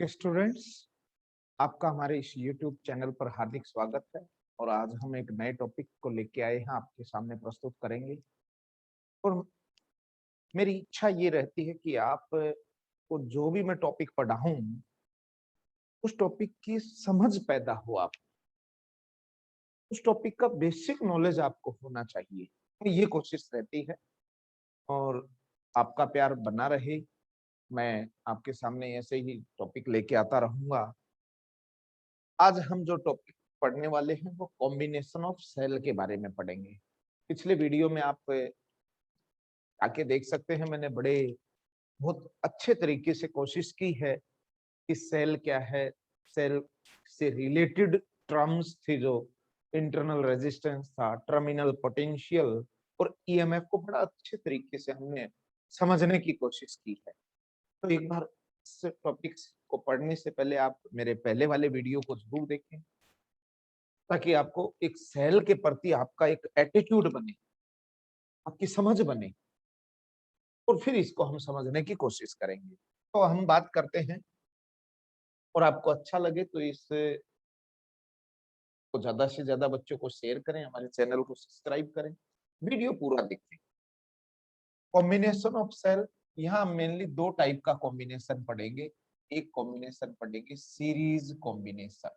Okay students, आपका हमारे इस YouTube चैनल पर हार्दिक स्वागत है। और आज हम एक नए टॉपिक को लेके आए हैं, आपके सामने प्रस्तुत करेंगे। और मेरी इच्छा ये रहती है कि आप को जो भी मैं टॉपिक पढ़ाऊं, उस टॉपिक की समझ पैदा हो, आप उस टॉपिक का बेसिक नॉलेज आपको होना चाहिए। तो ये कोशिश रहती है और आपका प्यार बना रहे। मैं आपके सामने ऐसे ही टॉपिक लेके आता रहूंगा। आज हम जो टॉपिक पढ़ने वाले हैं वो कॉम्बिनेशन ऑफ सेल के बारे में पढ़ेंगे। पिछले वीडियो में आप आके देख सकते हैं, मैंने बहुत अच्छे तरीके से कोशिश की है कि सेल क्या है, सेल से रिलेटेड टर्म्स थी, जो इंटरनल रेजिस्टेंस था, टर्मिनल पोटेंशियल और ईएमएफ को बड़ा अच्छे तरीके से हमने समझने की कोशिश की है। तो एक बार इस टॉपिक्स को पढ़ने से पहले आप मेरे पहले वाले वीडियो को जरूर देखें, ताकि आपको एक सेल के प्रति आपका एक एटीट्यूड बने, आपकी समझ बने, और फिर इसको हम समझने की कोशिश करेंगे। तो हम बात करते हैं, और आपको अच्छा लगे तो इस को ज्यादा से ज्यादा बच्चों को शेयर करें, हमारे चैनल को सब्सक्राइब करें, वीडियो पूरा देखें। कॉम्बिनेशन ऑफ सेल, यहाँ मेनली दो टाइप का कॉम्बिनेशन पढ़ेंगे। एक कॉम्बिनेशन पढ़ेंगे सीरीज कॉम्बिनेशन,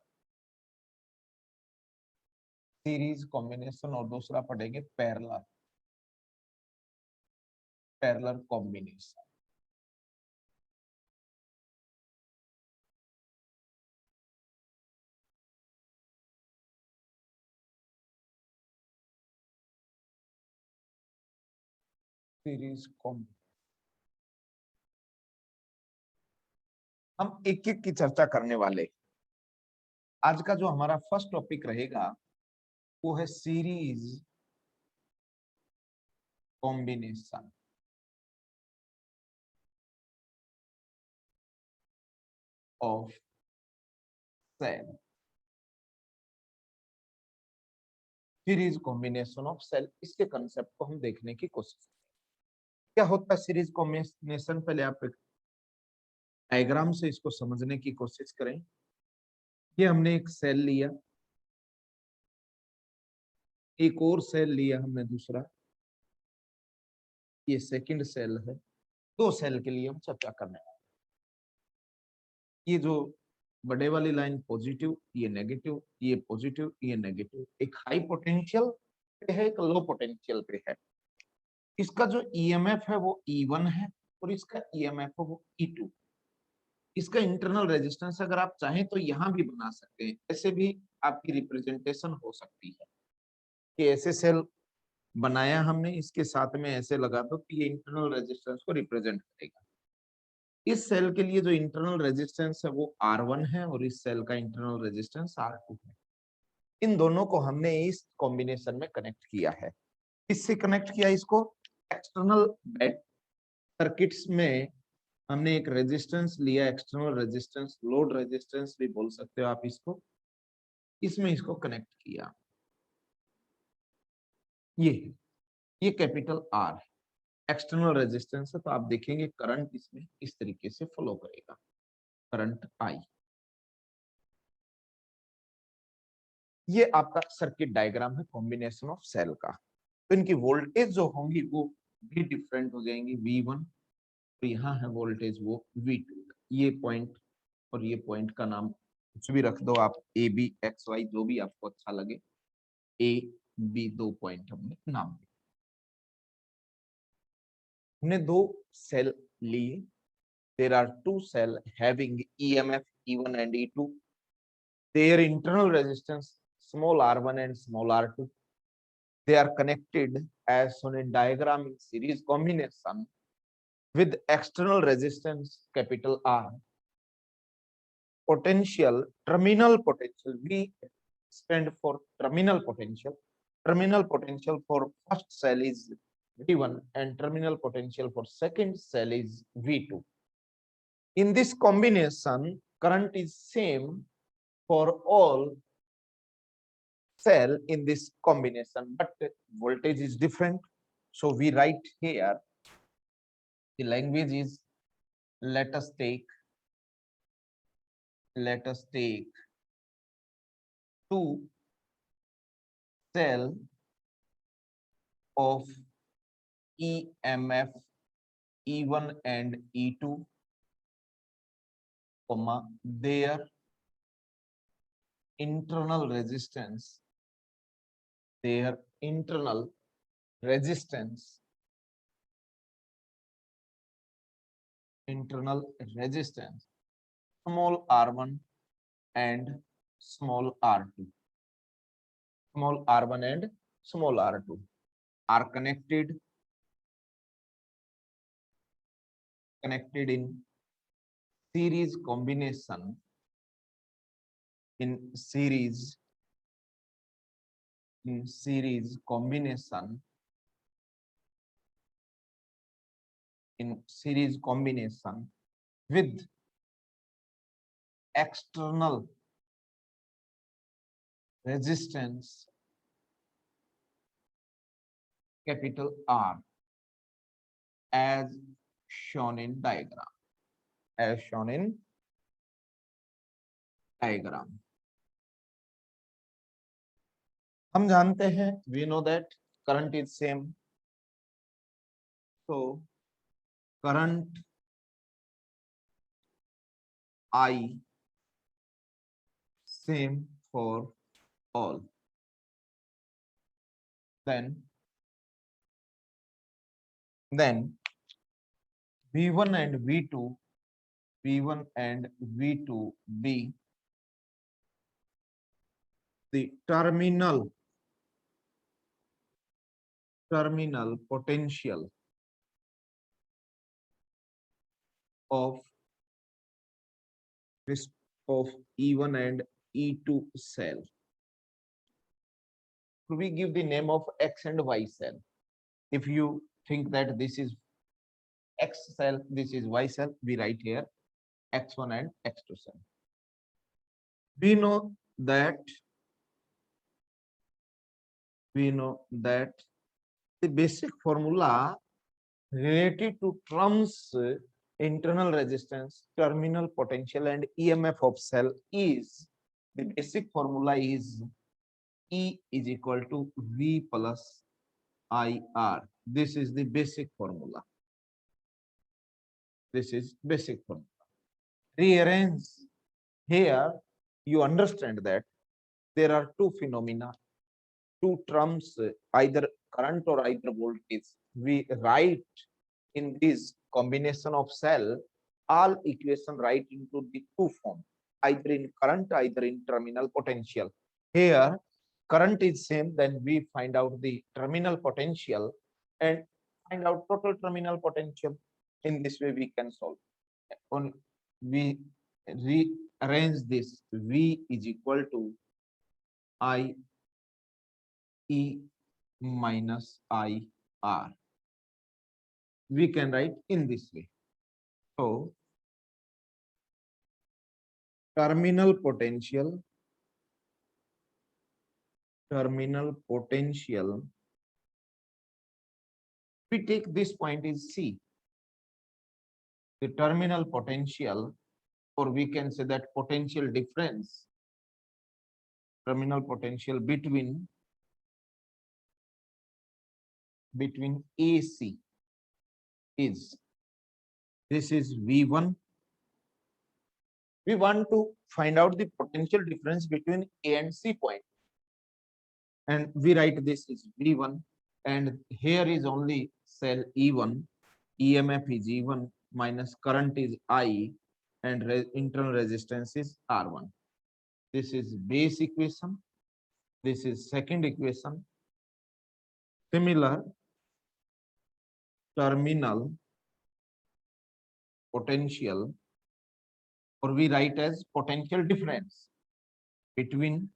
और दूसरा पढ़ेंगे पैरेलल कॉम्बिनेशन। सीरीज कॉम्बिनेशन हम एक एक की चर्चा करने वाले। आज का जो हमारा फर्स्ट टॉपिक रहेगा वो है series combination of cell. Series combination of cell, इसके कंसेप्ट को हम देखने की कोशिश करें। क्या होता है सीरीज कॉम्बिनेशन, पहले आप एक डायग्राम से इसको समझने की कोशिश करें। ये हमने एक सेल लिया, एक और सेल लिया हमने दूसरा, ये सेकंड सेल है। दो सेल के लिए हम चर्चा करने वाले। ये जो बड़े वाली लाइन पॉजिटिव, ये नेगेटिव, ये पॉजिटिव, ये नेगेटिव, एक हाई पोटेंशियल पे है, एक लो पोटेंशियल पे है। इसका जो ईएमएफ है वो E1 है, और इसका ईएमएफ है वो E2। इसका इंटरनल रेजिस्टेंस अगर आप चाहें तो यहाँ भी बना सकते हैं, ऐसे भी आपकी रिप्रेजेंटेशन हो सकती है कि ऐसे सेल बनाया हमने, इसके साथ में ऐसे लगा दो कि ये इंटरनल रेजिस्टेंस को रिप्रेजेंट करेगा। इस सेल के लिए जो इंटरनल रेजिस्टेंस है वो R1 है, और इस सेल का इंटरनल रेजिस्टेंस R2 है। इन दोनों को हमने इस कॉम्बिनेशन में कनेक्ट किया है। किससे कनेक्ट किया इसको? एक्सटर्नल सर्किट्स में हमने एक रेजिस्टेंस लिया, एक्सटर्नल रेजिस्टेंस, लोड रेजिस्टेंस भी बोल सकते हो आप इसको। इसमें इसको कनेक्ट किया। ये कैपिटल R है, एक्सटर्नल रेजिस्टेंस है। तो आप देखेंगे करंट इसमें इस तरीके से फ्लो करेगा, करंट I। ये आपका सर्किट डायग्राम है कॉम्बिनेशन ऑफ सेल का। तो इनकी वोल्टेज जो होंगी वो भी डिफरेंट हो जाएंगी, V1, और यहाँ है वोल्टेज वो V2। ये पॉइंट और ये पॉइंट का नाम कुछ भी रख दो आप, A B X Y, जो भी आपको अच्छा लगे। A B दो पॉइंट हमने नाम दिए। हमने दो सेल लिए। There are two cell having EMF E1 and E2. Their internal resistance small r1 and small r2. They are connected as shown in diagram in series combination with external resistance capital R. Potential, terminal potential, V stand for terminal potential. Terminal potential for first cell is V1 and terminal potential for second cell is V2. In this combination, current is same for all cell in this combination, but voltage is different. So we write here, the language is, let us take let us take two cell of EMF E1 and E2, comma, their internal resistance, their internal resistance, internal resistance, small r1 and small r2, small r1 and small r2 are connected in series combination, in series combination, in series combination with external resistance capital R, as shown in diagram, as shown in diagram. हम जानते हैं, we know that current is same, so current I same for all. Then V1 and V2, V1 and V2 be the terminal potential of this of E1 and E2 cell. We give the name of X and Y cell. If you think that this is X cell, this is Y cell, we write here X1 and X2 cell. We know that the basic formula related to terms internal resistance, terminal potential and EMF of cell is, the basic formula is E is equal to V plus IR. This is the basic formula. This is basic formula. Rearrange here, you understand that there are two phenomena, two terms, either current or either voltage. We write in this combination of cell all equation right into the two form, either in current, either in terminal potential. Here current is same, then we find out the terminal potential and find out total terminal potential. In this way we can solve. On we rearrange this, V is equal to I E minus I R. We can write in this way. So terminal potential we take this point is C, the terminal potential, or we can say that potential difference, terminal potential between AC is, this is V1. We want to find out the potential difference between A and C point, and we write this is V1, and here is only cell E1, EMF is E1 minus current is I, and internal resistance is R1. This is base equation. This is second equation. Similar terminal potential, or we write as potential difference between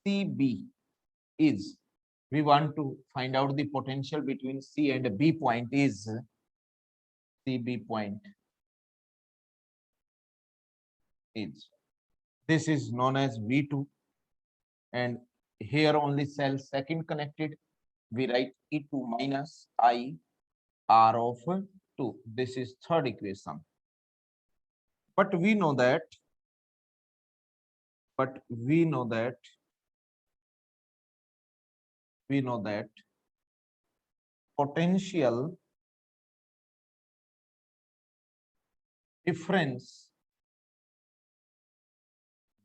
CB is, we want to find out the potential between C and B point is CB point is, this is known as V2, and here only cell second connected, we write E2 minus I R of 2. This is third equation. but we know that but we know that we know that potential difference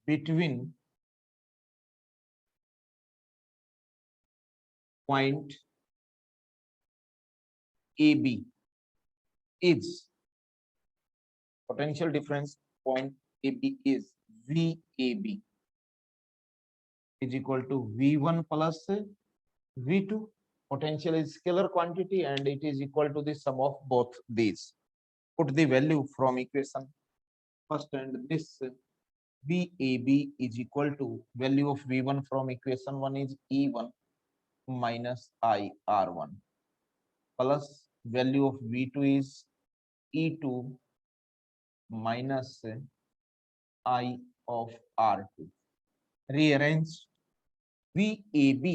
between point AB is potential difference point AB is VAB is equal to V1 plus V2. Potential is scalar quantity and it is equal to the sum of both these. Put the value from equation first, and this VAB is equal to value of V1 from equation 1 is E1 minus IR1 plus value of V2 is E2 minus I of R2. Rearrange VAB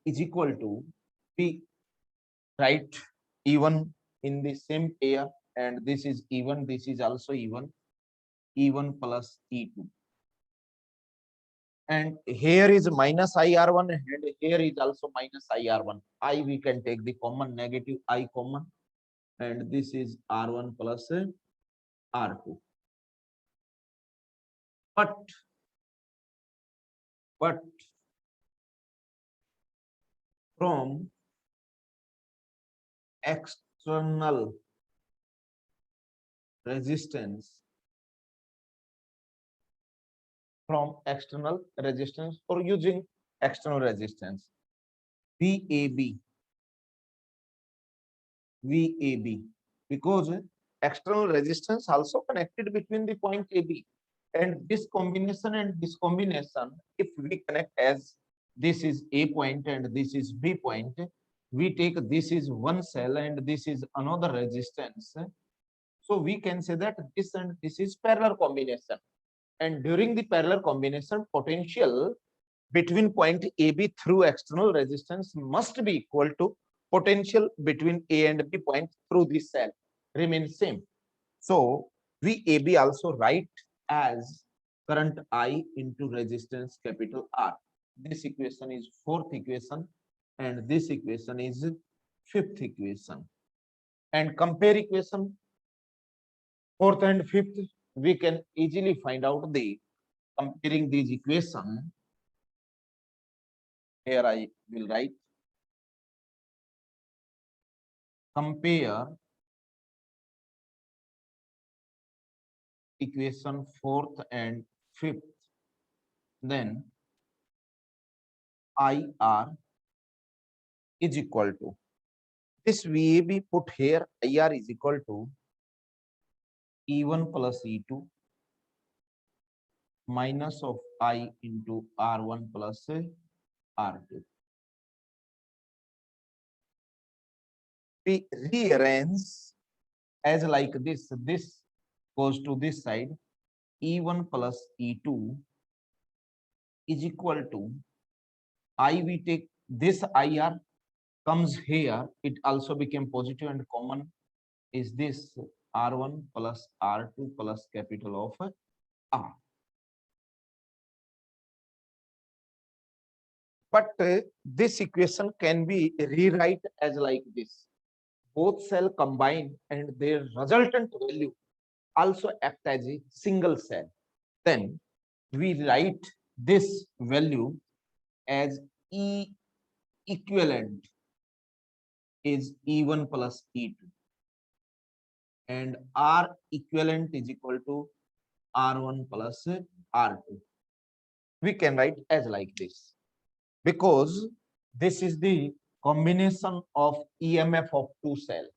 is equal to we write E1 in the same pair, and this is E1, this is also E1, E1 plus E2. And here is minus IR1 and here is also minus IR1. I we can take the common, negative I common, and this is R1 plus R2. But from external resistance, or using external resistance, VAB, because external resistance also connected between the point AB, and this combination and this combination, if we connect as this is A point and this is B point, we take this is one cell and this is another resistance, so we can say that this and this is parallel combination, and during the parallel combination, potential between point AB through external resistance must be equal to potential between A and B point through this cell remains same. So VAB also write as current I into resistance capital R. This equation is fourth equation and this equation is fifth equation. And compare equation fourth and fifth, we can easily find out the comparing these equation. Here I will write compare equation fourth and fifth, then IR is equal to this VAB put here, IR is equal to E1 plus E2 minus of I into R1 plus R2. We rearrange as like this goes to this side, E1 plus E2 is equal to I, we take this IR comes here, it also became positive and common is this R1 plus R2 plus capital of R. But this equation can be rewrite as like this. Both cell combine and their resultant value also act as a single cell. Then we write this value as E equivalent is E1 plus E2 and R equivalent is equal to R1 plus R2. We can write as like this because this is the combination of EMF of two cells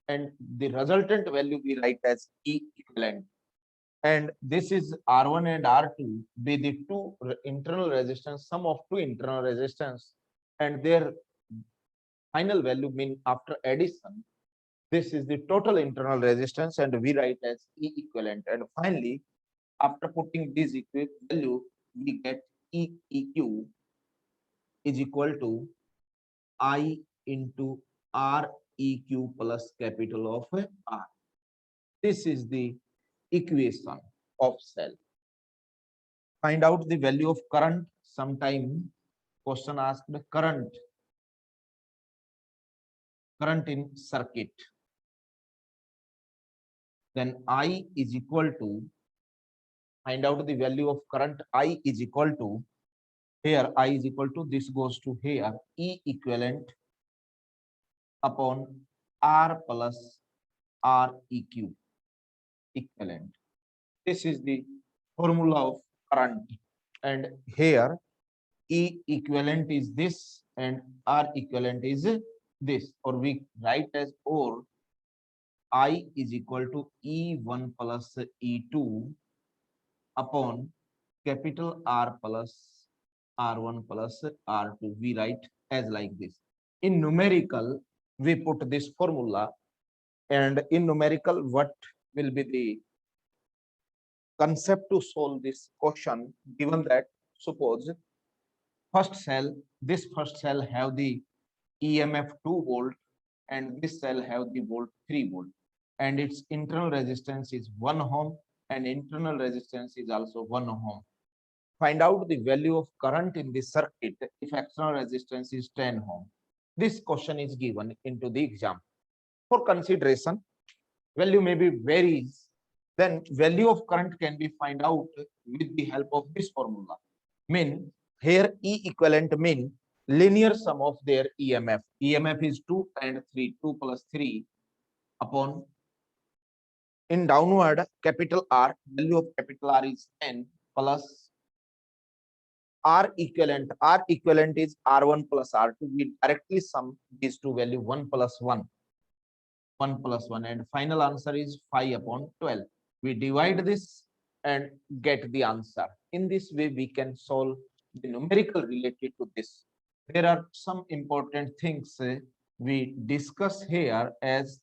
and the resultant value we write as E equivalent, and this is R1 and R2 be the two internal resistance, sum of two internal resistance, and their final value mean after addition this is the total internal resistance, and we write as E equivalent. And finally, after putting this value, we get EQ is equal to I into REQ plus capital of R. This is the equation of cell. Find out the value of current. Sometime question asked current in circuit. Then I is equal to, find out the value of current. I is equal to, here I is equal to, this goes to here, E equivalent upon R plus R EQ equivalent. This is the formula of current, and here E equivalent is this and R equivalent is this, or we write as, or I is equal to E1 plus E2 upon capital R plus R1 plus R2. We write as like this. In numerical, we put this formula, and in numerical, what will be the concept to solve this question? Given that, suppose first cell, this first cell have the EMF 2 volt and this cell have the volt 3 volt, and its internal resistance is 1 ohm and internal resistance is also 1 ohm. Find out the value of current in this circuit if external resistance is 10 ohm. This question is given into the exam. For consideration, value may be varies, then value of current can be find out with the help of this formula. Mean here E equivalent mean linear sum of their EMF. EMF is 2 and 3, 2 plus 3 upon, in downward, capital R, value of capital R is 10 plus R equivalent is R1 plus R2. We directly sum these two value 1 plus 1, and final answer is 5 upon 12. We divide this and get the answer. In this way, we can solve the numerical related to this. There are some important things we discuss here, as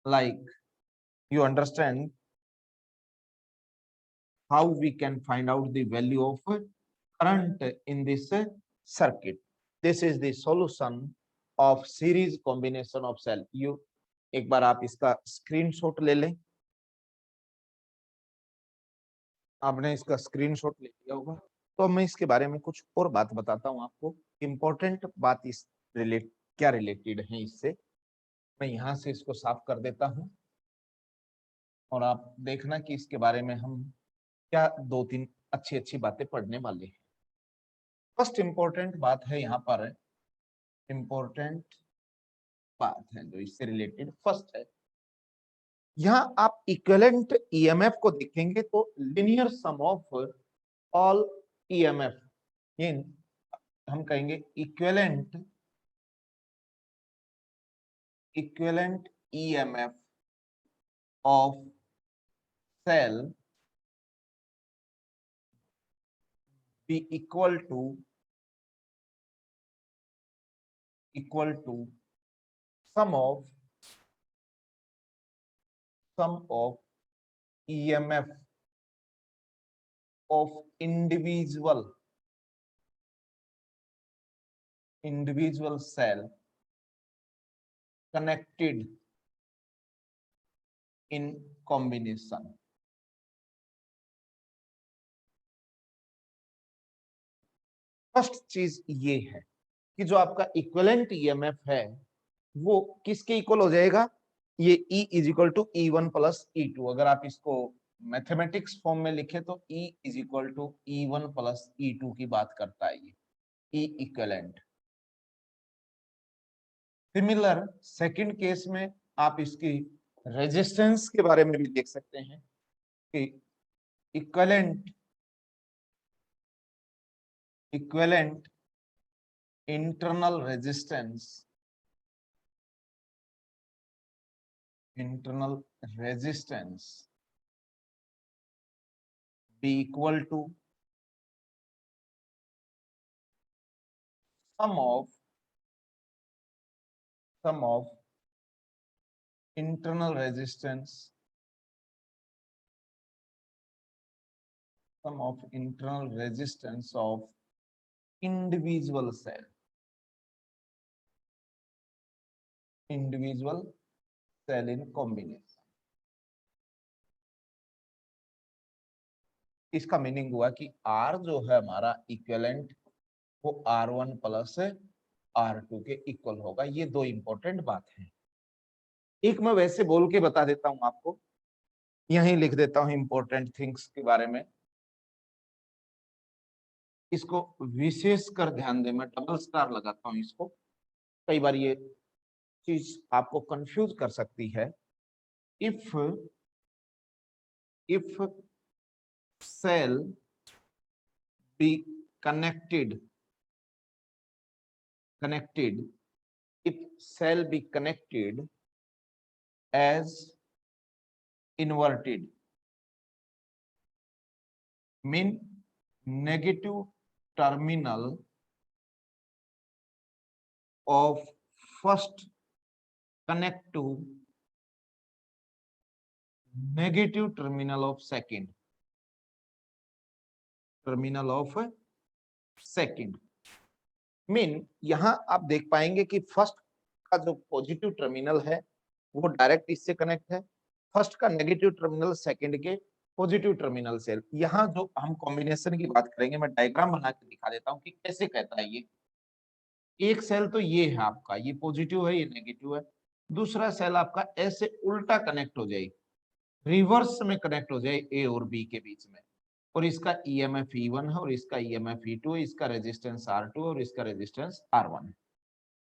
like you understand how we can find out the value of current in this circuit. This is the solution of series combination of cell. You एक बार आप इसका screenshot ले लें. आपने इसका screenshot ले लिया होगा, तो मैं इसके बारे में कुछ और बात बताता हूं आपको. इंपॉर्टेंट बात इस क्या रिलेटेड है इससे. मैं यहां से इसको साफ कर देता हूं और आप देखना कि इसके बारे में हम क्या दो तीन अच्छी बातें पढ़ने वाले हैं. फर्स्ट इंपॉर्टेंट बात है यहाँ पर, इंपॉर्टेंट बात है जो इससे रिलेटेड फर्स्ट है, यहाँ आप इक्विवेलेंट ईएमएफ को देखेंगे तो linear sum of all EMF, इन हम कहेंगे equivalent EMF of cell be equal to sum of EMF of individual cell connected in combination. First चीज ये है कि जो आपका इक्विवेलेंट ईएमएफ है वो किसके इक्वल हो जाएगा, ये E is equal to E1 plus E2. अगर आप इसको मैथमेटिक्स फॉर्म में लिखे तो E is equal to E1 plus E2 की बात करता है ये E equivalent. Similar second case में आप इसकी रेजिस्टेंस के बारे में भी देख सकते हैं कि equivalent internal resistance be equal to sum of internal resistance of individual cell in combination. इसका मीनिंग हुआ कि R जो है हमारा इक्विवेलेंट वो R1 प्लस R2 के इक्वल होगा। ये दो इंपॉर्टेंट बात है। एक मैं वैसे बोल के बता देता हूं आपको, यहीं लिख देता हूं इंपॉर्टेंट थिंग्स के बारे में, इसको विशेष कर ध्यान दें, मैं डबल स्टार लगाता हूं इसको, कई बार ये चीज आपको कंफ्यूज कर सकती है। If cell be connected if cell be connected as inverted, mean negative terminal of first connect to negative terminal of second, mean यहां आप देख पाएंगे कि फर्स्ट का जो पॉजिटिव टर्मिनल है वो डायरेक्ट इससे कनेक्ट है, फर्स्ट का नेगेटिव टर्मिनल सेकंड के पॉजिटिव टर्मिनल से। यहाँ जो हम कॉम्बिनेशन की बात करेंगे, मैं डायग्राम बना के दिखा देता हूँ कि कैसे कहता है ये। एक सेल तो ये है आपका, ये पॉजिटिव है, ये नेगेटिव है। दूसरा सेल आपका ऐसे उल्टा कनेक्ट हो जाए, रिवर्स में कनेक्ट हो जाए ए और बी के बीच में, और इसका ईएमएफ E1 है और इसका ईएमएफ E2 है, इसका रेजिस्टेंस R2 और इसका रेजिस्टेंस R1 है।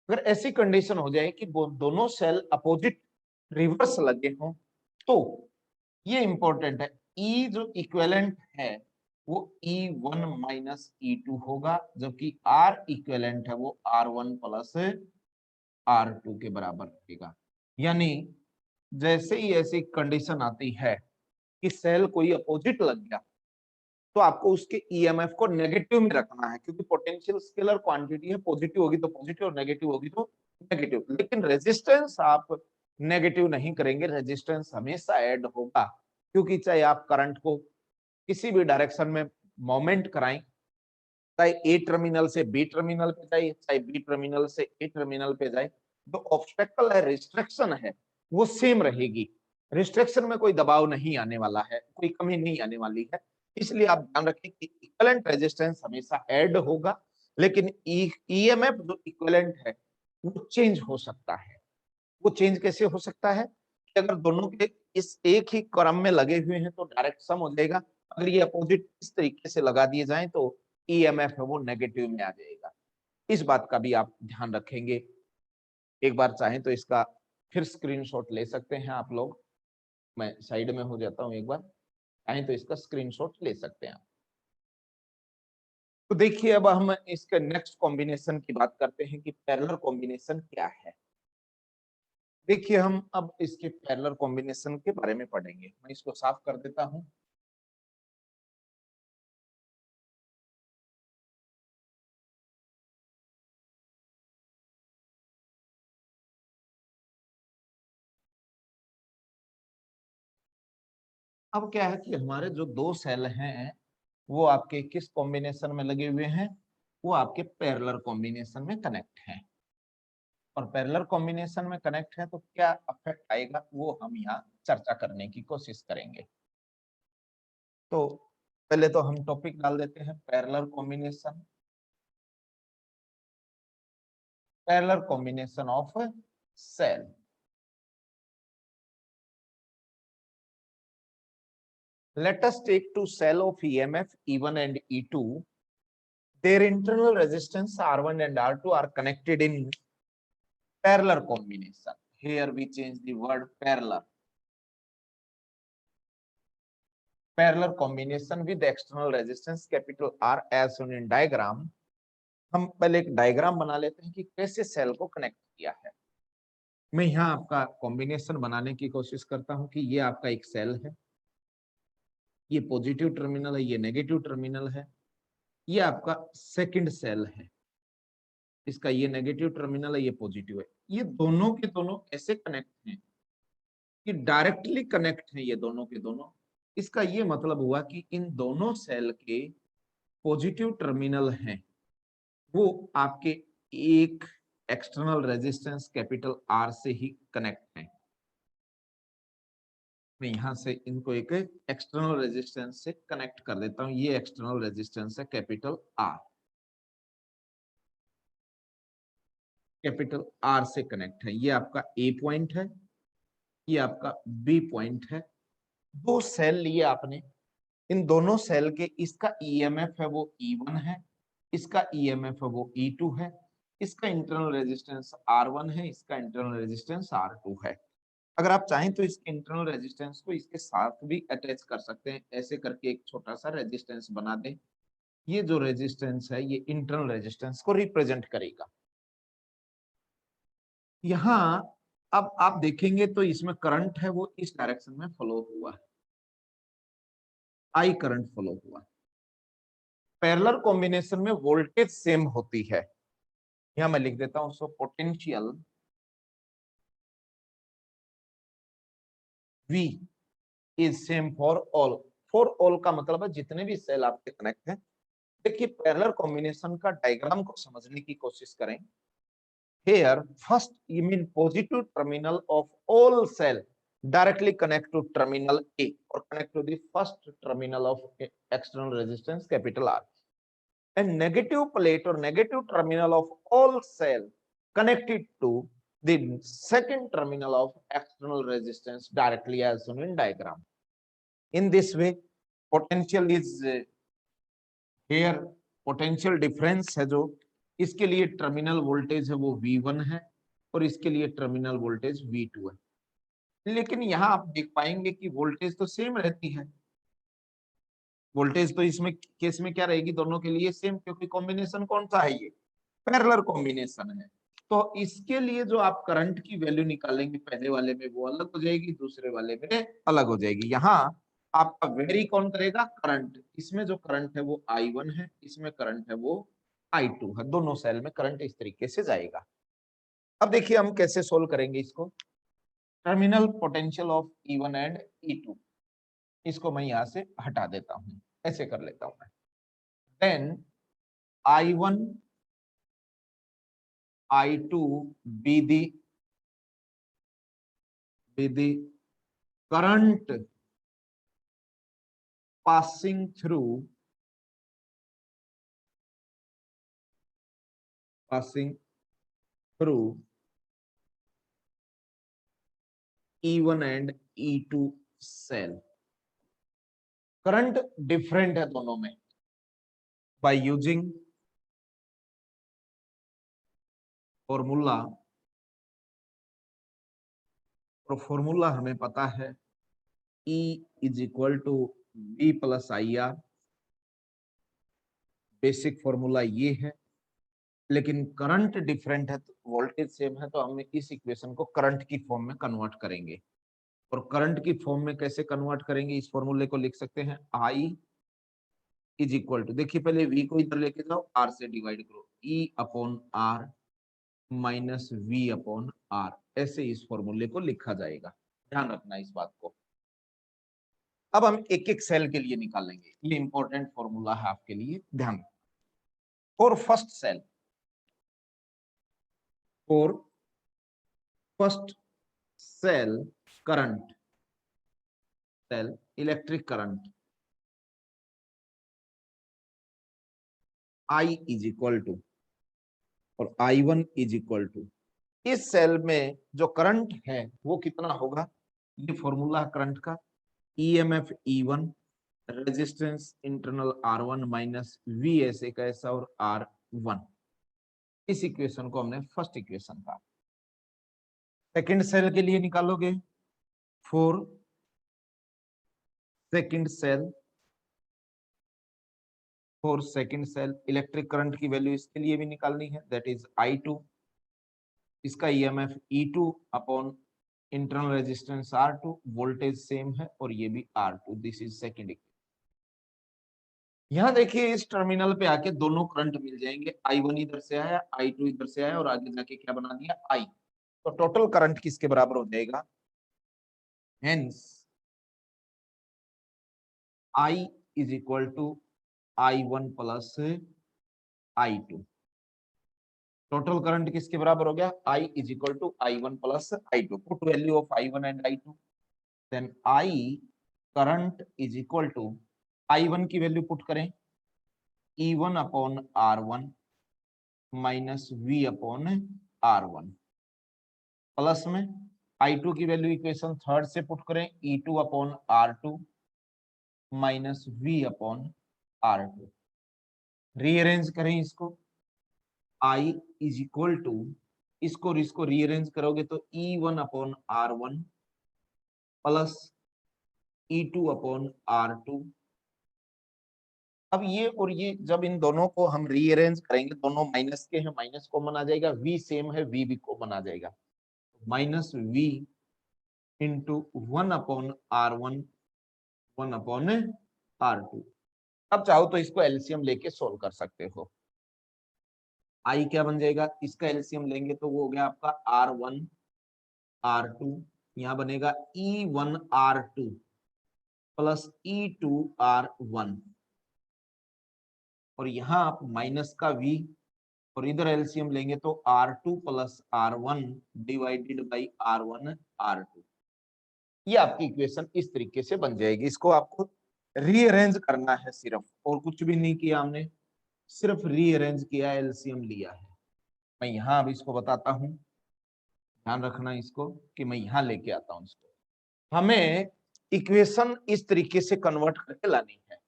अगर ऐसी कंडीशन हो जाए कि वो दोनों सेल अपोजिट रिवर्स लगे हों, तो ये इंपॉर्टेंट है, ई जो इक्विवेलेंट है वो E1 माइनस E2 होगा, जबकि R इक्विवेलेंट है वो R1 प्लस R2 के बराबर रहेगा। यानी जैसे ही ऐसी कंडीशन आती है कि सेल कोई अपोजिट लग गया, तो आपको उसके ईएमएफ को नेगेटिव में रखना है, क्योंकि पोटेंशियल स्केलर क्वांटिटी है, पॉजिटिव होगी तो पॉजिटिव और नेगेटिव होगी तो नेगेटिव। लेकिन रेजिस्टेंस आप नेगेटिव नहीं करेंगे, रेजिस्टेंस हमेशा ऐड होगा, क्योंकि चाहे आप करंट को किसी भी डायरेक्शन में मोमेंट कराएं, चाहे ए टर्मिनल से बी टर्मिनल पे जाए, चाहे बी टर्मिनल से ए टर्मिनल पे जाए, तो ऑब्स्टेकल है, रिस्ट्रिक्शन है, वो सेम रहेगी। रिस्ट्रिक्शन में कोई दबाव नहीं आने वाला है, कोई कमी नहीं आने वाली है। इसलिए आप ध्यान रखें कि इक्विवेलेंट रेजिस्टेंस हमेशा ऐड होगा, लेकिन ईएमएफ जो इक्विवेलेंट है वो चेंज हो सकता है। वो चेंज कैसे हो सकता है कि अगर दोनों के इस एक ही क्रम में लगे हुए हैं तो डायरेक्ट सम हो जाएगा, अगर ये अपोजिट इस तरीके से लगा दिए जाएं तो ईएमएफ है वो नेगेटिव में आ जाएगा। इस बात का भी आप ध्यान रखेंगे। एक बार चाहें तो इसका फिर स्क्रीनशॉट ले सकते हैं आप लोग, मैं साइड में हो जाता हूं, एक बार चाहें तो इसका स्क्रीनशॉट ले सकते हैं आप। तो देखिए अब हम इसके नेक्स्ट कॉम्बिनेशन की बात करते हैं कि पैरेलल कॉम्बिनेशन क्या है। देखिए हम अब इसके पैरेलल कॉम्बिनेशन के बारे में पढ़ेंगे, मैं इसको साफ कर देता हूं। अब क्या है कि हमारे जो दो सेल हैं वो आपके किस कॉम्बिनेशन में लगे हुए हैं, वो आपके पैरेलल कॉम्बिनेशन में कनेक्ट हैं। और पैरेलल कॉम्बिनेशन में कनेक्ट है तो क्या इफेक्ट आएगा वो हम यहाँ चर्चा करने की कोशिश करेंगे। तो पहले तो हम टॉपिक डाल देते हैं parallel combination, parallel combination of cell. Let us take two cell of EMF E1 and E2. Their internal resistance R1 and R2 are connected in parallel combination. Here we change the word parallel. Parallel combination with external resistance capital R as shown in diagram. हम पहले एक diagram बना लेते हैं कि कैसे cell को connect किया है। मैं यहाँ आपका कॉम्बिनेशन बनाने की कोशिश करता हूँ कि ये आपका एक सेल है, ये पॉजिटिव टर्मिनल है, ये नेगेटिव टर्मिनल है, ये आपका सेकंड सेल है, इसका ये नेगेटिव टर्मिनल है, ये पॉजिटिव है। ये दोनों के दोनों ऐसे कनेक्ट हैं कि डायरेक्टली कनेक्ट हैं ये दोनों के दोनों। इसका ये मतलब हुआ कि इन दोनों सेल के पॉजिटिव टर्मिनल हैं वो आपके एक एक्सटर्नल रेजिस्टेंस कैपिटल आर से ही कनेक्ट हैं। मैं यहाँ से इनको एक एक्सटर्नल रेजिस्टेंस से कनेक्ट कर देता हूँ। ये एक्सटर्नल रेजिस्टेंस है कैपिटल आर, कैपिटल आर से कनेक्ट है। ये आपका ए पॉइंट है, ये आपका बी पॉइंट है। दो सेल लिए आपने, इन दोनों सेल के इसका ईएमएफ है वो E1 है, इसका ईएमएफ है वो E2 है, इसका इंटरनल रेजिस्टेंस R1 है, इसका इंटरनल रेजिस्टेंस R2 है। अगर आप चाहें तो इसके इंटरनल रेजिस्टेंस को इसके साथ भी अटैच कर सकते हैं, ऐसे करके एक छोटा सा रेजिस्टेंस बना दें। ये जो रेजिस्टेंस है ये इंटरनल रेजिस्टेंस को रिप्रेजेंट करेगा। यहाँ अब आप देखेंगे तो इसमें करंट है वो इस डायरेक्शन में फ्लो हुआ है, आई करंट फ्लो हुआ है। पैरेलल कॉम्बिनेशन में वोल्टेज सेम होती है। यहां मैं लिख देता हूं, so potential V is same for all. For all का मतलब है जितने भी सेल आपके कनेक्ट हैं। देखिए पैरेलल कॉम्बिनेशन का डायग्राम को समझने की कोशिश करें। Here, first you mean positive terminal of all cell directly connect to terminal A or connect to the first terminal of external resistance capital R. And negative plate or negative terminal of all cell connected to the second terminal of external resistance directly as shown in diagram. In this way, potential is here, potential difference है जो इसके लिए terminal voltage है वो V1 है और इसके लिए टर्मिनल वोल्टेज V2 है। लेकिन यहाँ आप देख पाएंगे कि वोल्टेज तो सेम रहती है। वोल्टेज तो इसमें केस में क्या रहेगी, दोनों के लिए सेम, क्योंकि कॉम्बिनेशन कौन सा है, ये पैरेलल कॉम्बिनेशन है। तो इसके लिए जो आप करंट की वैल्यू निकालेंगे पहले वाले में वो अलग हो जाएगी, दूसरे वाले में अलग हो जाएगी। यहाँ आपका वेरी कौन करेगा, करंट। इसमें जो करंट है वो I1 है, इसमें करंट है वो I2 है। दोनों सेल में करंट इस तरीके से जाएगा। अब देखिए हम कैसे सोल्व करेंगे इसको। Terminal potential of E1 and E2, इसको मैं यहां से हटा देता हूं, ऐसे कर लेता हूं मैं। Then I1 I2 be the current passing through E1 and E2 cell। Current different है दोनों में। बाय यूजिंग फॉर्मूला, और फॉर्मूला हमें पता है E is equal to V plus IR। Basic formula ये है, लेकिन करंट डिफरेंट है तो वोल्टेज सेम है, तो हम इस इक्वेशन को करंट की फॉर्म में कन्वर्ट करेंगे। और करंट की फॉर्म में कैसे कन्वर्ट करेंगे, इस फॉर्मूले को लिख सकते हैं I इज इक्वल टू, देखिए पहले V को इधर लेके जाओ, R से डिवाइड करो, E upon R minus V upon R, ऐसे इस फॉर्मूले को लिखा जाएगा। ध्यान रखना इस बात को। अब हम एक एक सेल के लिए निकालेंगे, ये इंपॉर्टेंट फॉर्मूला है आपके लिए, ध्यान। For first cell, for first cell current, cell electric current I is equal to, और I1 इज इक्वल टू, इस सेल में जो करंट है वो कितना होगा, ये फॉर्मूला करंट का, EMF E1 resistance internal R1 minus V ऐसे का ऐसा और R1। इस इक्वेशन को हमने फर्स्ट इक्वेशन का। सेकंड सेल के लिए निकालोगे, for second cell, for second cell electric current की वैल्यू इसके लिए भी निकालनी है, दैट इज I2, इसका EMF E2 upon internal resistance R2, voltage same है और ये भी R2। This is second equation. यहाँ देखिए इस टर्मिनल पे आके दोनों करंट मिल जाएंगे, I1 इधर से आया, I2 इधर से आया और आगे जाके क्या बना दिया, I। तो टोटल करंट किसके बराबर हो जाएगा, hence I is equal to I1 plus I2। Total current किसके बराबर हो गया, I is equal to I1 plus I2। Put value of I1 and I2, then I current is equal to I1 की value put करें E1 upon R1 minus V upon R1 plus में I2 की value equation third से put करें E2 upon R2 minus V upon R2। Rearrange करें इसको I is equal to इसको rearrange करोगे तो E1 upon R1 plus E2 upon R2। अब ये और ये जब इन दोनों को हम रीअरेंज करेंगे, दोनों माइनस के हैं, माइनस कॉमन आ जाएगा, V सेम है, V भी कॉमन आ जाएगा, minus V into 1 upon R1 1 upon R2। अब चाहो तो इसको एलसीएम लेके सोल्व कर सकते हो। आई क्या बन जाएगा, इसका एलसीएम लेंगे तो वो हो गया आपका R1 R2, यहां बनेगा E1 R2 plus E2 R1 और यहां आप माइनस का V और इधर एलसीएम लेंगे तो R2 plus R1 divided by R1 R2। ये आपकी इक्वेशन इस तरीके से बन जाएगी। इसको आपको रीअरेंज करना है सिर्फ, और कुछ भी नहीं किया हमने, सिर्फ रीअरेंज किया, एलसीएम लिया है। मैं यहाँ अब इसको बताता हूँ, ध्यान रखना इसको कि मैं यहाँ लेके आता हूँ इसको। हमें इक्वेशन इस तरीके से कन्वर्ट करके लानी है,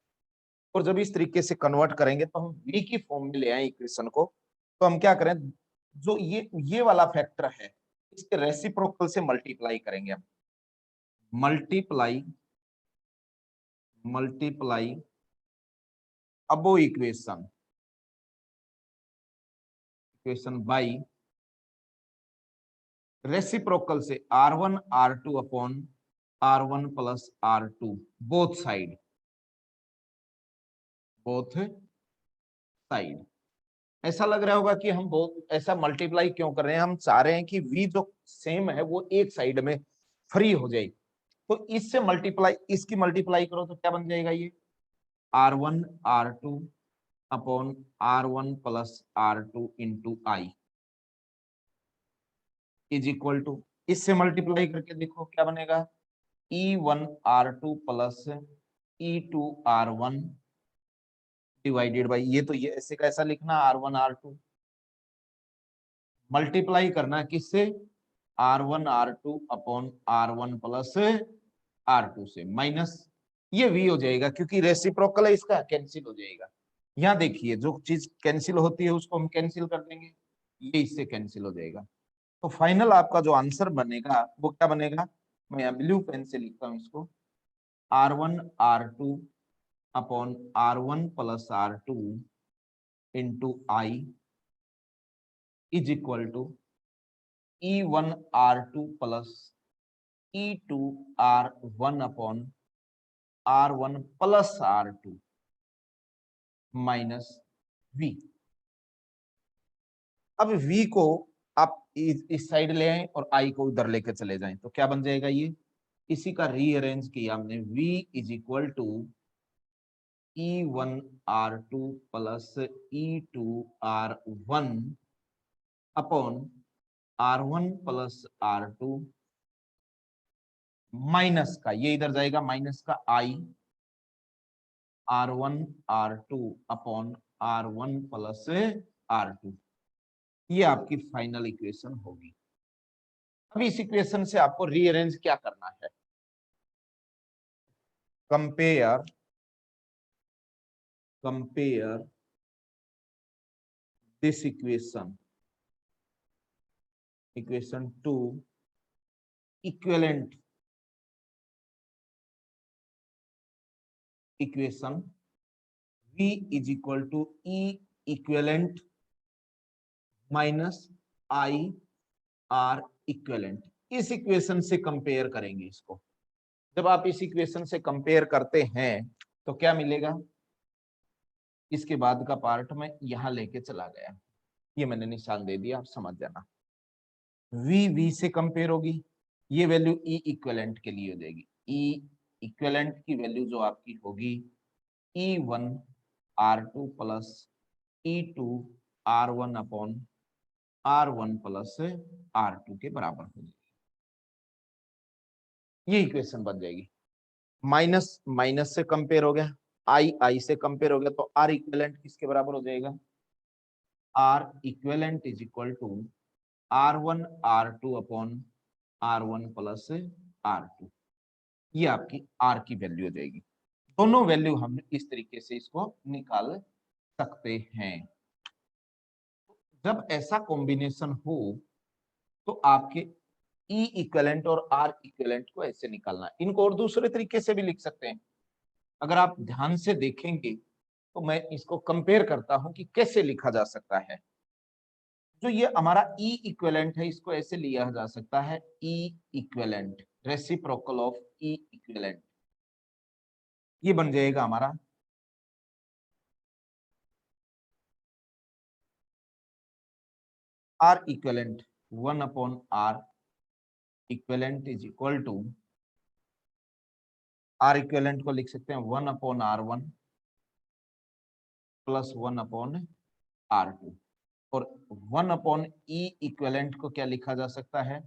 और जब इस तरीके से कन्वर्ट करेंगे तो हम v की फॉर्म में ले आए इक्वेशन को। तो हम क्या करें, जो ये वाला फैक्टर है इसके रेसिप्रोकल से मल्टीप्लाई करेंगे हम। Multiply multiply above equation by reciprocal से R1 R2 upon R1 plus R2 both side ऐसा लग रहा होगा कि हम बहुत ऐसा मल्टीप्लाई क्यों कर रहे हैं, हम चाह रहे हैं कि v जो सेम है वो एक साइड में फ्री हो जाए। तो इससे मल्टीप्लाई, इसकी मल्टीप्लाई करो तो क्या बन जाएगा, ये R1 R2 upon R1 plus R2 into I is equal to, इससे मल्टीप्लाई करके देखो क्या बनेगा, E1 R2 plus E2 R1 divided by, ये तो ये ऐसे कैसा लिखना R1 R2, मल्टीप्लाई करना किससे, R1 R2 upon R1 plus R2 से, माइनस ये V हो जाएगा क्योंकि रेसिप्रोकल है इसका, कैंसिल हो जाएगा। यहाँ देखिए जो चीज कैंसिल होती है उसको हम कैंसिल कर देंगे, ये इससे कैंसिल हो जाएगा। तो फाइनल आपका जो आंसर बनेगा वो क्या बनेगा, मैं यहाँ ब्लू पेन से लिखता हूँ इसको, R1 R2 upon R1 plus R2 into I is equal to E1 R2 plus E2 R1 upon R1 plus R2 minus V। अब V को आप इस साइड ले आए और I को उधर लेकर चले जाएं तो क्या बन जाएगा, ये इसी का रीअरेंज किया हमने, V is equal to E1 R2 plus E2 R1 upon R1 plus R2 minus का, ये इधर जाएगा माइनस का I R1 R2 upon R1 plus R2। ये आपकी फाइनल इक्वेशन होगी। अब इस इक्वेशन से आपको रीअरेंज क्या करना है, compare this equation to equivalent equation V is equal to E equivalent minus I R equivalent. इस इक्वेशन से कंपेयर करेंगे इसको। जब आप इस इक्वेशन से कंपेयर करते हैं तो क्या मिलेगा, इसके बाद का पार्ट में यहां लेके चला गया, ये मैंने निशान दे दिया, आप समझ जाना। V से कंपेयर होगी, ये वैल्यू E इक्विवेलेंट के लिए हो जाएगी। E इक्विवेलेंट की वैल्यू जो आपकी होगी E1 R2 plus E2 R1 upon R1 plus R2 के बराबर हो जाएगी। ये इक्वेशन बन जाएगी। माइनस माइनस से कंपेयर हो गया, आई आई से कंपेयर हो गया, तो आर इक्विवेलेंट किसके बराबर हो जाएगा? R equivalent is equal to R1 R2 upon R1 plus R2। ये आपकी R की वैल्यू हो जाएगी। दोनों वैल्यू हम इस तरीके से इसको निकाल सकते हैं। जब ऐसा कॉम्बिनेशन हो तो आपके E इक्विवेलेंट और R इक्विवेलेंट को ऐसे निकालना है। इनको और दूसरे तरीके से भी लिख सकते हैं। अगर आप ध्यान से देखेंगे तो मैं इसको कंपेयर करता हूं कि कैसे लिखा जा सकता है। जो ये हमारा E इक्विवेलेंट है, इसको ऐसे लिया जा सकता है E equivalent, reciprocal of E equivalent. ये बन जाएगा हमारा R equivalent 1 upon R equivalent is equal to, R equivalent को लिख सकते हैं 1 upon R1 plus 1 upon R2। और 1 अपॉन E इक्विवेलेंट को क्या लिखा जा सकता है?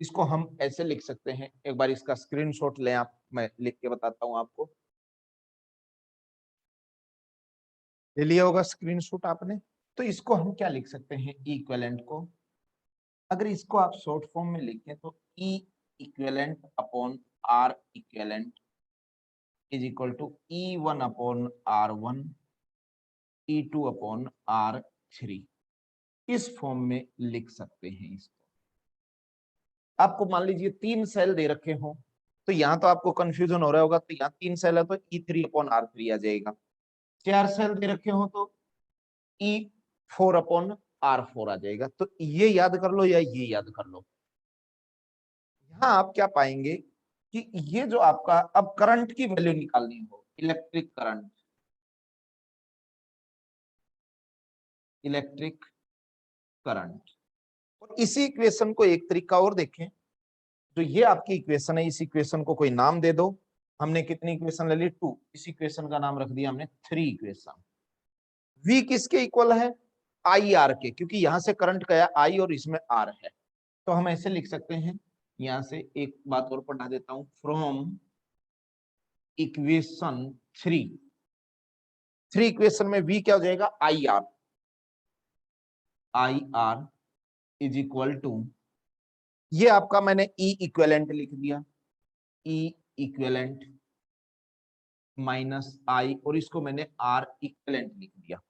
इसको हम ऐसे लिख सकते हैं, एक बार इसका स्क्रीनशॉट लें आप, मैं लिख के बताता हूं आपको। ले लिया होगा स्क्रीनशॉट आपने। तो इसको हम क्या लिख सकते हैं इक्विवेलेंट को? अगर इसको आप शॉर्ट फॉर्म में लिखें तो E equivalent upon R equivalent is equal to E1 upon R1 E2 upon R3। इस फॉर्म में लिख सकते हैं इसको। आपको मान लीजिए 3 सेल दे रखे हो, तो यहाँ तो आपको कंफ्यूजन हो रहा होगा, तो यहाँ 3 सेल है तो E3 अपॉन R3 आ जाएगा। 4 सेल दे रखे हो तो E4 अपॉन R4 आ जाएगा। तो ये याद कर लो या ये याद कर लो। यहाँ आप क्या पाएंगे कि ये जो आपका अब करंट की वैल्यू निकालनी हो, इलेक्ट्रिक करंट, इलेक्ट्रिक करंट। और इसी इक्वेशन को एक तरीका और देखें, तो ये आपकी इक्वेशन है, इस इक्वेशन को कोई नाम दे दो। हमने कितनी इक्वेशन ले ली? 2। इस इक्वेशन का नाम रख दिया हमने 3 इक्वेशन। V किसके इक्वल है? आई आर के, क्योंकि यहां से करंट गया आई और इसमें आर है। तो हम ऐसे लिख सकते हैं, यहां से एक बात और पढ़ा देता हूं, फ्रॉम इक्वेशन 3 इक्वेशन में V क्या हो जाएगा? I R. I R is equal to, ये आपका मैंने E इक्विवेलेंट लिख दिया, E इक्विवेलेंट माइनस आई, और इसको मैंने R इक्विवेलेंट लिख दिया।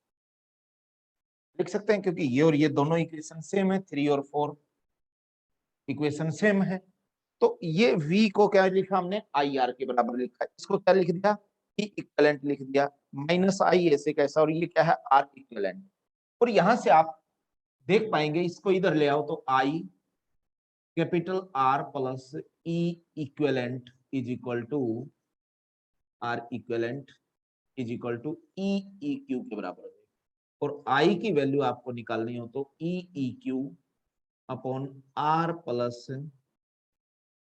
लिख सकते हैं क्योंकि ये और ये दोनों इक्वेशन सेम है, 3 और 4 इक्वेशन सेम है। तो ये V को क्या लिखा हमने? आई आर के बराबर लिखा। इसको क्या लिख दिया? E इक्विवेलेंट लिख दिया, माइनस आई ऐसे कैसा, और ये क्या है? R equivalent. और यहां से आप देख पाएंगे, इसको इधर ले आओ तो I capital R plus E equivalent is equal to R equivalent is equal to E E Q के बराबर है। और I की वैल्यू आपको निकालनी हो तो E E Q upon R plus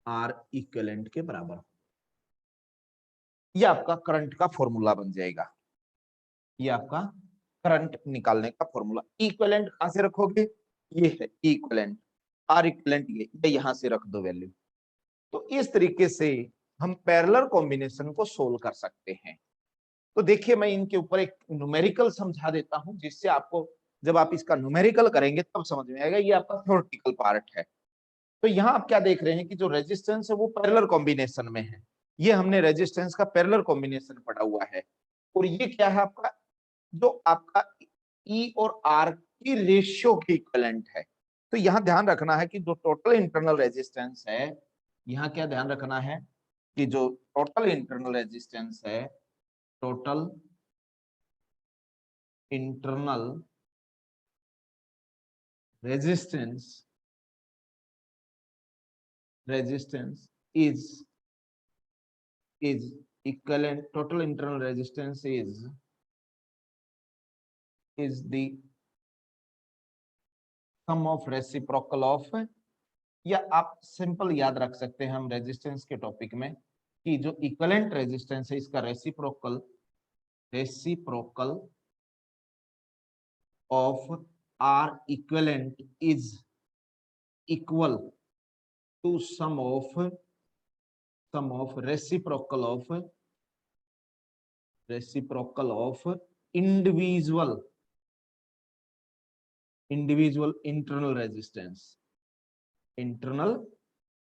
R equivalent के बराबर। ये आपका करंट का फॉर्मूला बन जाएगा। ये आपका करंट निकालने का फॉर्मूला। इक्विवेलेंट कहां से रखोगे? ये है इक्विवेलेंट, R इक्विवेलेंट ये यहां से रख दो वैल्यू। तो इस तरीके से हम पैरेलल कॉम्बिनेशन को सोल्व कर सकते हैं। तो देखिए, मैं इनके ऊपर एक न्यूमेरिकल समझा देता हूं, जिससे आपको जब आप इसका न्यूमेरिकल करेंगे तब समझ में आएगा। ये आपका थ्योरेटिकल पार्ट है। तो यहाँ आप क्या देख रहे हैं कि जो रेजिस्टेंस है वो पैरेलल कॉम्बिनेशन में है। ये हमने रेजिस्टेंस का पैरेलल कॉम्बिनेशन पढ़ा हुआ है। और ये क्या है आपका? जो आपका E और R की रेशियो के इक्विवेलेंट है। तो यहाँ ध्यान रखना है कि जो टोटल इंटरनल रेजिस्टेंस है, यहाँ क्या ध्यान रखना है कि जो टोटल इंटरनल रेजिस्टेंस है, total internal resistance is equivalent, total internal resistance is the sum of reciprocal of, या आप सिंपल याद रख सकते हैं हम रेजिस्टेंस के टॉपिक में कि जो इक्विवेलेंट रेजिस्टेंस है इसका reciprocal of R equivalent is equal to sum of reciprocal of individual internal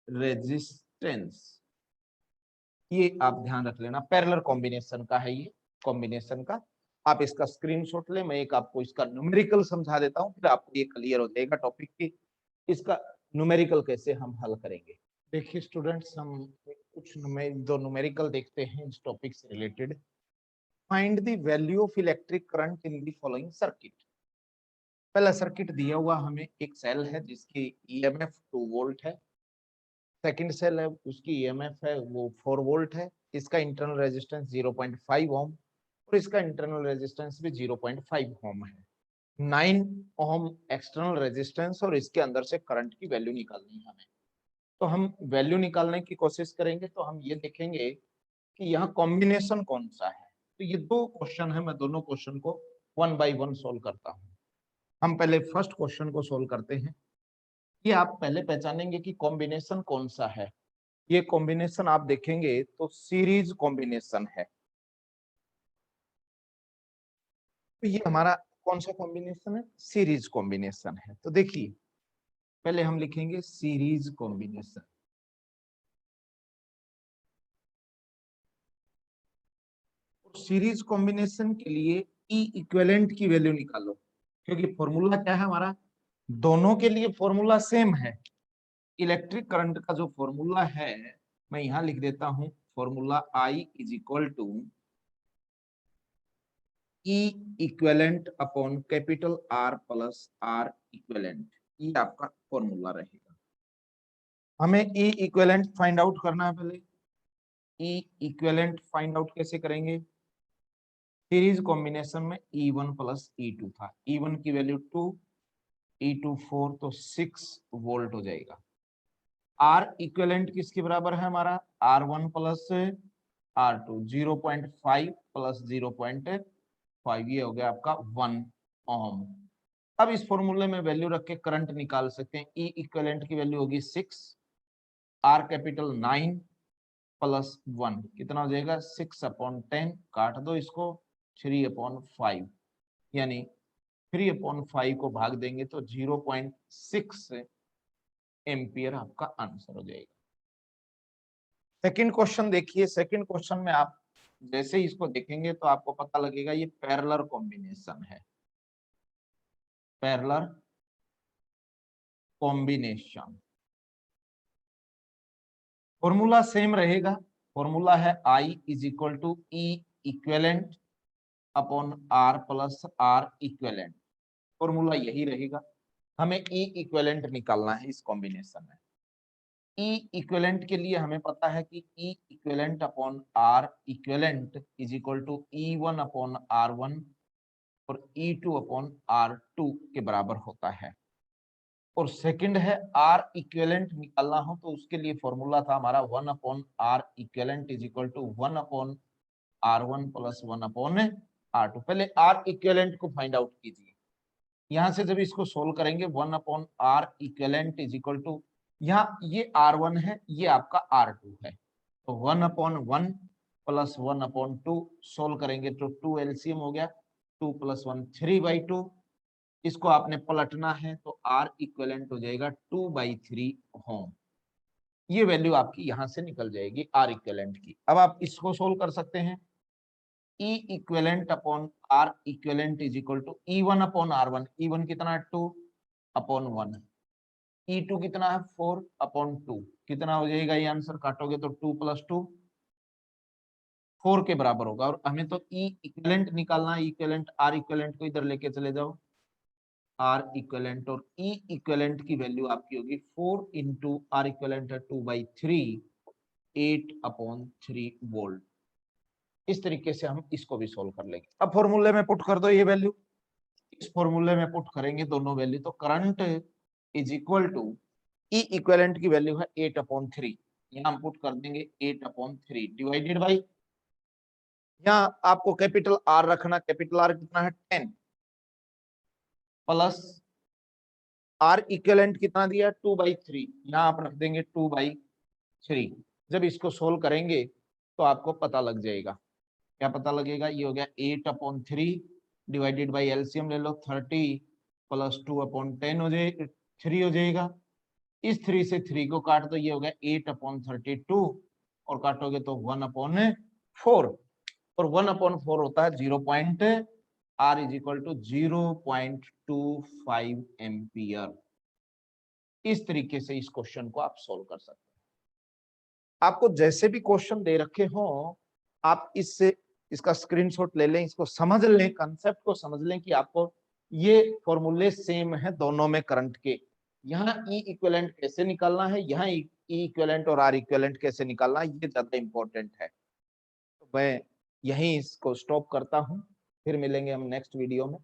resistance ये आप ध्यान रख लेना, पैरेलल कॉम्बिनेशन का है ये, कॉम्बिनेशन का। आप इसका स्क्रीनशॉट ले, मैं एक आपको इसका न्यूमेरिकल समझा देता हूँ, फिर आपको ये क्लियर हो जाएगा टॉपिक की इसका न्यूमेरिकल कैसे हम हल करेंगे। देखिए स्टूडेंट्स, हम कुछ दो न्यूमेरिकल देखते हैं इस टॉपिक से related. Find the value of electric current in the following circuit. पहला सर्किट दिया हुआ हमें, एक सेल है जिसकी ईएमएफ 2 वोल्ट है, सेकंड सेल है उसकी ईएमएफ है वो 4 वोल्ट है, इसका इंटरनल रेजिस्टेंस 0.5 ओम और इसका इंटरनल रेजिस्टेंस भी 0.5 ओम है। 9 ओम एक्सटर्नल रेजिस्टेंस और इसके अंदर से करंट की वैल्यू निकालनी है हमें। तो हम वैल्यू निकालने की कोशिश करेंगे, तो हम ये देखेंगे कि यहाँ कॉम्बिनेशन कौन सा है। तो ये दो क्वेश्चन है, मैं दोनों क्वेश्चन को 1 बाय 1 सोल्व करता हूँ। हम पहले फर्स्ट क्वेश्चन को सोल्व करते हैं। ये आप पहले पहचानेंगे कि कॉम्बिनेशन कौन सा है। ये कॉम्बिनेशन आप देखेंगे तो सीरीज कॉम्बिनेशन है। तो ये हमारा कौन सा कॉम्बिनेशन है? सीरीज कॉम्बिनेशन है। तो देखिए पहले हम लिखेंगे सीरीज कॉम्बिनेशन। सीरीज कॉम्बिनेशन के लिए ई इक्विवेलेंट की वैल्यू निकालो, क्योंकि फॉर्मूला क्या है हमारा, दोनों के लिए फॉर्मूला सेम है। इलेक्ट्रिक करंट का जो फॉर्मूला है मैं यहां लिख देता हूं, formula I is equal to E equivalent upon capital R plus R equivalent. ये आपका फॉर्मूला रहेगा। हमें ई इक्विवेलेंट फाइंड आउट करना है। पहले ई इक्विवेलेंट फाइंड आउट कैसे करेंगे? सीरीज कॉम्बिनेशन में E1 प्लस E2 था, E1 की वैल्यू 2, E2 4, तो 6 वोल्ट हो जाएगा। R इक्विवेलेंट किसके बराबर है हमारा? R1 प्लस R2, 0.5 प्लस 0.5, ये हो गया आपका 1 ओम। अब इस फॉर्मूले में वैल्यू रख के करंट निकाल सकते हैं। E इक्विवेलेंट की वैल्यू होगी 6, R कैपिटल 9 प्लस 1, कितना हो जाएगा? 6/10, काट दो इसको, 3/5, यानी 3/5 को भाग देंगे तो 0.6 एम्पियर आपका आंसर हो जाएगा। सेकंड क्वेश्चन देखिए। सेकंड क्वेश्चन में आप जैसे ही इसको देखेंगे तो आपको पता लगेगा ये पैरेलल कॉम्बिनेशन है, पैरेलल कॉम्बिनेशन। फॉर्मूला सेम रहेगा, फॉर्मूला है I is equal to E equivalent upon R plus R equivalent. Formula यही रहेगा। हमें ई इक्विवेलेंट निकालना है इस कॉम्बिनेशन में। ई इक्विवेलेंट के लिए हमें पता है कि E equivalent upon R equivalent is equal to E1 upon R1 और E2 अपॉन R2 के बराबर होता है। और सेकंड है आर इक्विवेलेंट निकालना हो तो उसके लिए फॉर्मूला था हमारा 1 upon R equivalent is equal to 1 upon R1 plus 1 upon R2। पहले आर इक्विवेलेंट को फाइंड आउट कीजिए। यहां से जब इसको सोल्व करेंगे 1 upon R equivalent is equal to, यहाँ ये R1 है, ये आपका R2 है, तो 1 अपॉन 1 प्लस 1 अपॉन 2 सोल्व करेंगे तो 2 एलसीएम हो गया, 2 प्लस 1 3/2। इसको आपने पलटना है तो R इक्विवेलेंट हो जाएगा 2/3 ओम। ये वैल्यू आपकी यहां से निकल जाएगी R इक्विवेलेंट की। अब आप इसको सोल्व कर सकते हैं। E equivalent upon R equivalent is equal to E1 upon R1। E1 कितना है? 2 अपॉन 1। E2 कितना है? 4 अपॉन 2। कितना हो जाएगा ये आंसर? काटोगे तो 2 प्लस 2 4 के बराबर होगा। और हमें तो E इक्विवेलेंट निकालना है, इक्विवेलेंट R इक्विवेलेंट को इधर लेके चले जाओ, R इक्विवेलेंट और E इक्विवेलेंट की वैल्यू आपकी होगी 4 इंटू R इक्विवेलेंट है 2/3, 8/3 वोल्ट। इस तरीके से हम इसको भी सोल्व कर लेंगे। अब फॉर्मूले में पुट कर दो ये वैल्यू, इस फॉर्मूले में पुट करेंगे दोनों वैल्यू, तो current is equal to E equivalent की वैल्यू है 8/3, यहाँ हम पुट कर देंगे 8/3 डिवाइडेड बाई, यहाँ आपको कैपिटल आर रखना, कैपिटल आर कितना है? 10 प्लस आर इक्विवेलेंट कितना दिया 2/3, यहाँ आप रख देंगे 2/3। जब इसको सोल्व करेंगे तो आपको पता लग जाएगा, क्या पता लगेगा, ये हो गया 8/3 डिवाइडेड बाई एलसीएम ले लो 30 प्लस 2/10 हो जाएगा, 3 हो जाएगा। इस 3 से 3 को काट दो, ये हो गया 8/32 और काटोगे तो 1/4 और 1/4 होता है 0.R=0.25 एम्पियर। इस तरीके से इस क्वेश्चन को आप सोल्व कर सकते हैं। आपको जैसे भी क्वेश्चन दे रखे हो आप इसका स्क्रीनशॉट ले लें, इसको समझ लें, कंसेप्ट को समझ लें कि आपको ये फॉर्मूले सेम है दोनों में करंट के। यहाँ ई इक्विवेलेंट कैसे निकालना है, यहाँ ई इक्विवेलेंट और आर इक्विवेलेंट कैसे निकालना है, ये ज्यादा इंपॉर्टेंट है। तो मैं यहीं इसको स्टॉप करता हूँ, फिर मिलेंगे हम नेक्स्ट वीडियो में।